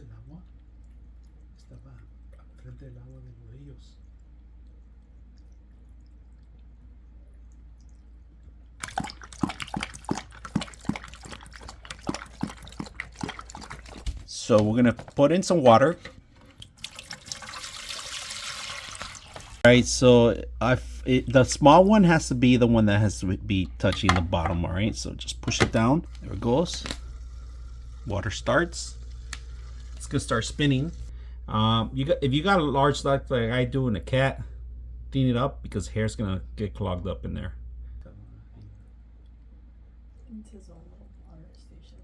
el agua. Estaba frente del agua de los. So we're gonna put in some water. All right, so the small one has to be the one that has to be touching the bottom. All right, so just push it down. There it goes. Water starts. It's gonna start spinning. If you got a large like I do in a cat, clean it up because hair's gonna get clogged up in there. It's his own little water station.